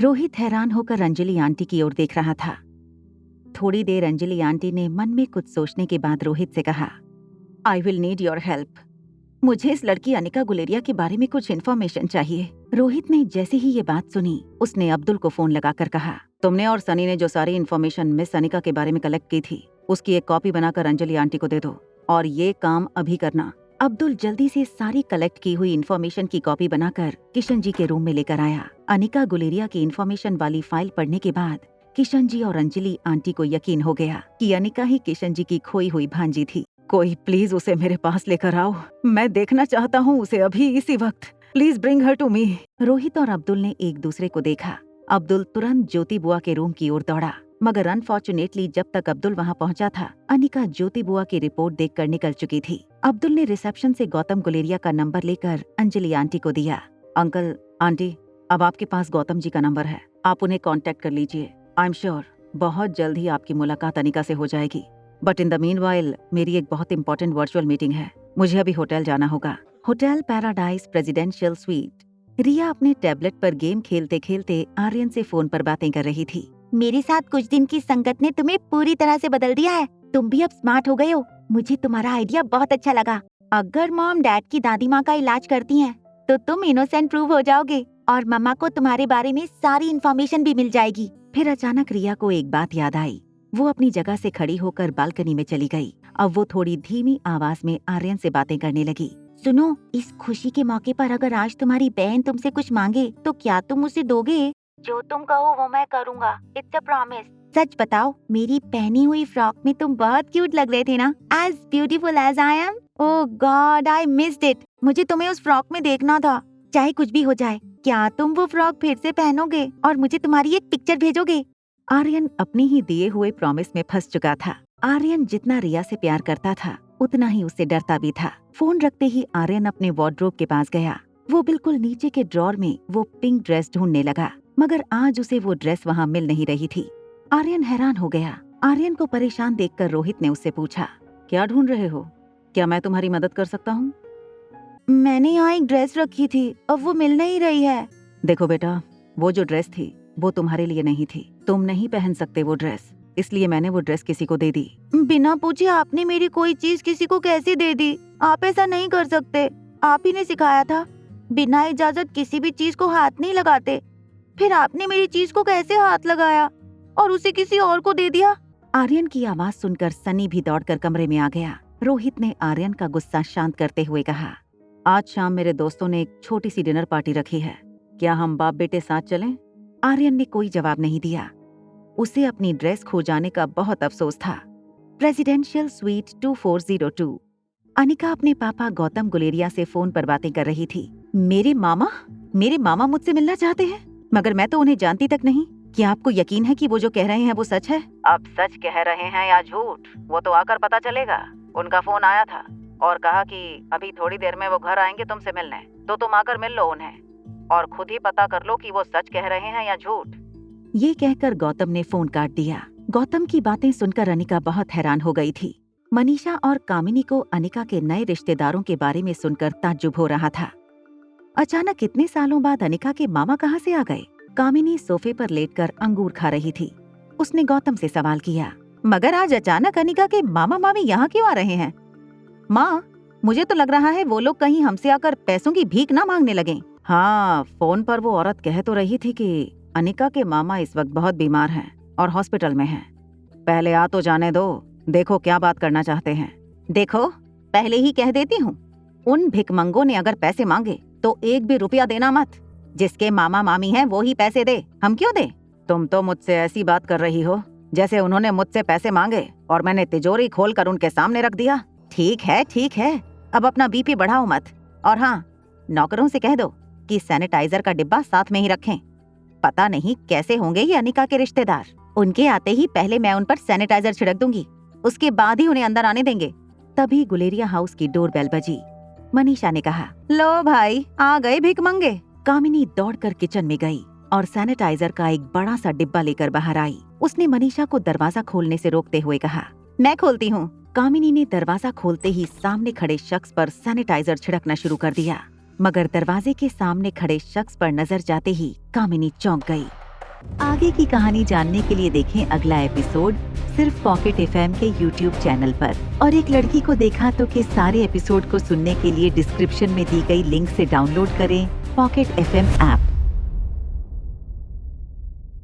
रोहित हैरान होकर अंजलि आंटी की ओर देख रहा था। थोड़ी देर अंजलि आंटी ने मन में कुछ सोचने के बाद रोहित से कहा, I will need your help. मुझे इस लड़की अनिका गुलेरिया के बारे में कुछ इन्फॉर्मेशन चाहिए। रोहित ने जैसे ही ये बात सुनी, उसने अब्दुल को फोन लगाकर कहा, तुमने और सनी ने जो सारी इन्फॉर्मेशन मिस अनिका के बारे में कलेक्ट की थी, उसकी एक कॉपी बनाकर अंजलि आंटी को दे दो, और ये काम अभी करना। अब्दुल जल्दी से सारी कलेक्ट की हुई इन्फॉर्मेशन की कॉपी बनाकर किशन जी के रूम में लेकर आया। अनिका गुलेरिया की इन्फॉर्मेशन वाली फाइल पढ़ने के बाद किशन जी और अंजलि आंटी को यकीन हो गया कि अनिका ही किशन जी की खोई हुई भांजी थी। कोई प्लीज उसे मेरे पास लेकर आओ, मैं देखना चाहता हूँ उसे अभी इसी वक्त। Please bring her to me. Rohit और अब्दुल ने एक दूसरे को देखा। अब्दुल तुरंत ज्योति बुआ के रूम की ओर दौड़ा, मगर अनफॉर्चुनेटली जब तक अब्दुल वहाँ पहुँचा था, अनिका ज्योति बुआ की रिपोर्ट देखकर निकल चुकी थी। अब्दुल ने रिसेप्शन से गौतम गुलेरिया का नंबर लेकर अंजलि आंटी को दिया। अंकल आंटी, अब आपके पास गौतम जी का नंबर है, आप उन्हें कांटेक्ट कर लीजिए। आई एम श्योर बहुत जल्द ही आपकी मुलाकात अनिका से हो जाएगी। बट इन द मीनवाइल मेरी एक बहुत इंपॉर्टेंट वर्चुअल मीटिंग है, मुझे अभी होटल जाना होगा। Hotel paradise presidential suite. Riya अपने टैबलेट पर गेम खेलते खेलते आर्यन से फोन पर बातें कर रही थी। मेरे साथ कुछ दिन की संगत ने तुम्हें पूरी तरह से बदल दिया है। तुम भी अब स्मार्ट हो गए हो। मुझे तुम्हारा आइडिया बहुत अच्छा लगा। अगर मॉम डैड की दादी माँ का इलाज करती हैं, तो तुम इनोसेंट प्रूव हो जाओगे और मम्मा को तुम्हारे बारे में सारी इन्फॉर्मेशन भी मिल जाएगी। फिर अचानक रिया को एक बात याद आई। वो अपनी जगह से खड़ी होकर बालकनी में चली गई। अब वो थोड़ी धीमी आवाज में आर्यन से बातें करने लगी। सुनो, इस खुशी के मौके पर अगर आज तुम्हारी बहन तुमसे कुछ मांगे तो क्या तुम उसे दोगे? जो तुम कहो वो मैं करूँगा, इट्स अ प्रॉमिस। सच बताओ, मेरी पहनी हुई फ्रॉक में तुम बहुत क्यूट लग रहे थे ना, as beautiful as I am. Oh God, I missed it. मुझे तुम्हें उस फ्रॉक में देखना था। चाहे कुछ भी हो जाए, क्या तुम वो फ्रॉक फिर से पहनोगे और मुझे तुम्हारी एक पिक्चर भेजोगे? आर्यन अपनी ही दिए हुए प्रॉमिस में फंस चुका था। आर्यन जितना रिया से प्यार करता था, उतना ही उससे डरता भी था। फोन रखते ही आर्यन अपने वार्डरोब के पास गया। वो बिल्कुल नीचे के ड्रॉर में वो पिंक ड्रेस ढूंढने लगा, मगर आज उसे वो ड्रेस वहाँ मिल नहीं रही थी। आर्यन हैरान हो गया। आर्यन को परेशान देखकर रोहित ने उससे पूछा, क्या ढूंढ रहे हो? क्या मैं तुम्हारी मदद कर सकता हूँ? मैंने यहाँ एक ड्रेस रखी थी, अब वो मिल नहीं रही है। देखो बेटा, वो जो ड्रेस थी वो तुम्हारे लिए नहीं थी। तुम नहीं पहन सकते वो ड्रेस, इसलिए मैंने वो ड्रेस किसी को दे दी। बिना पूछे आपने मेरी कोई चीज किसी को कैसे दे दी? आप ऐसा नहीं कर सकते। आप ही ने सिखाया था, बिना इजाजत किसी भी चीज को हाथ नहीं लगाते। फिर आपने मेरी चीज को कैसे हाथ लगाया और उसे किसी और को दे दिया? आर्यन की आवाज सुनकर सनी भी दौड़कर कमरे में आ गया। रोहित ने आर्यन का गुस्सा शांत करते हुए कहा, आज शाम मेरे दोस्तों ने एक छोटी सी डिनर पार्टी रखी है, क्या हम बाप बेटे साथ चलें? आर्यन ने कोई जवाब नहीं दिया। उसे अपनी ड्रेस खो जाने का बहुत अफसोस था। Presidential suite 2402। अनिका अपने पापा गौतम गुलेरिया से फोन पर बातें कर रही थी। मेरे मामा मुझसे मिलना चाहते हैं, मगर मैं तो उन्हें जानती तक नहीं। क्या आपको यकीन है कि वो जो कह रहे हैं वो सच है? अब सच कह रहे हैं या झूठ, वो तो आकर पता चलेगा। उनका फोन आया था और कहा कि अभी थोड़ी देर में वो घर आएंगे तुमसे मिलने, तो तुम आकर मिल लो उन्हें और खुद ही पता कर लो कि वो सच कह रहे हैं या झूठ। ये कहकर गौतम ने फोन काट दिया। गौतम की बातें सुनकर अनिका बहुत हैरान हो गई थी। मनीषा और कामिनी को अनिका के नए रिश्तेदारों के बारे में सुनकर ताज्जुब हो रहा था। अचानक इतने सालों बाद अनिका के मामा कहाँ से आ गए? कामिनी सोफे पर लेटकर अंगूर खा रही थी। उसने गौतम से सवाल किया, मगर आज अचानक अनिका के मामा मामी यहाँ क्यों आ रहे हैं? माँ, मुझे तो लग रहा है वो लोग कहीं हमसे आकर पैसों की भीख ना मांगने लगे। हाँ, फोन पर वो औरत कह तो रही थी कि अनिका के मामा इस वक्त बहुत बीमार हैं और हॉस्पिटल में हैं। पहले आ तो जाने दो, देखो क्या बात करना चाहते हैं। देखो, पहले ही कह देती हूँ, उन भिखमंगों ने अगर पैसे मांगे तो एक भी रुपया देना मत। जिसके मामा मामी हैं वो ही पैसे दे, हम क्यों दे? तुम तो मुझसे ऐसी बात कर रही हो जैसे उन्होंने मुझसे पैसे मांगे और मैंने तिजोरी खोलकर उनके सामने रख दिया। ठीक है, अब अपना बीपी बढ़ाओ मत। और हाँ, नौकरों से कह दो कि सैनिटाइजर का डिब्बा साथ में ही रखें। पता नहीं कैसे होंगे ये अनिका के रिश्तेदार। उनके आते ही पहले मैं उन पर सैनिटाइजर छिड़क दूंगी, उसके बाद ही उन्हें अंदर आने देंगे। तभी गुलेरिया हाउस की डोरबेल बजी। मनीषा ने कहा, लो भाई, आ गए भिखमंगे। कामिनी दौड़कर किचन में गई और सैनिटाइजर का एक बड़ा सा डिब्बा लेकर बाहर आई। उसने मनीषा को दरवाजा खोलने से रोकते हुए कहा, मैं खोलती हूँ। कामिनी ने दरवाजा खोलते ही सामने खड़े शख्स पर सैनिटाइजर छिड़कना शुरू कर दिया, मगर दरवाजे के सामने खड़े शख्स पर नजर जाते ही कामिनी चौंक गई। आगे की कहानी जानने के लिए देखें अगला एपिसोड सिर्फ पॉकेट एफएम के यूट्यूब चैनल पर। और एक लड़की को देखा तो के सारे एपिसोड को सुनने के लिए डिस्क्रिप्शन में दी गई लिंक से डाउनलोड करें पॉकेट एफएम ऐप।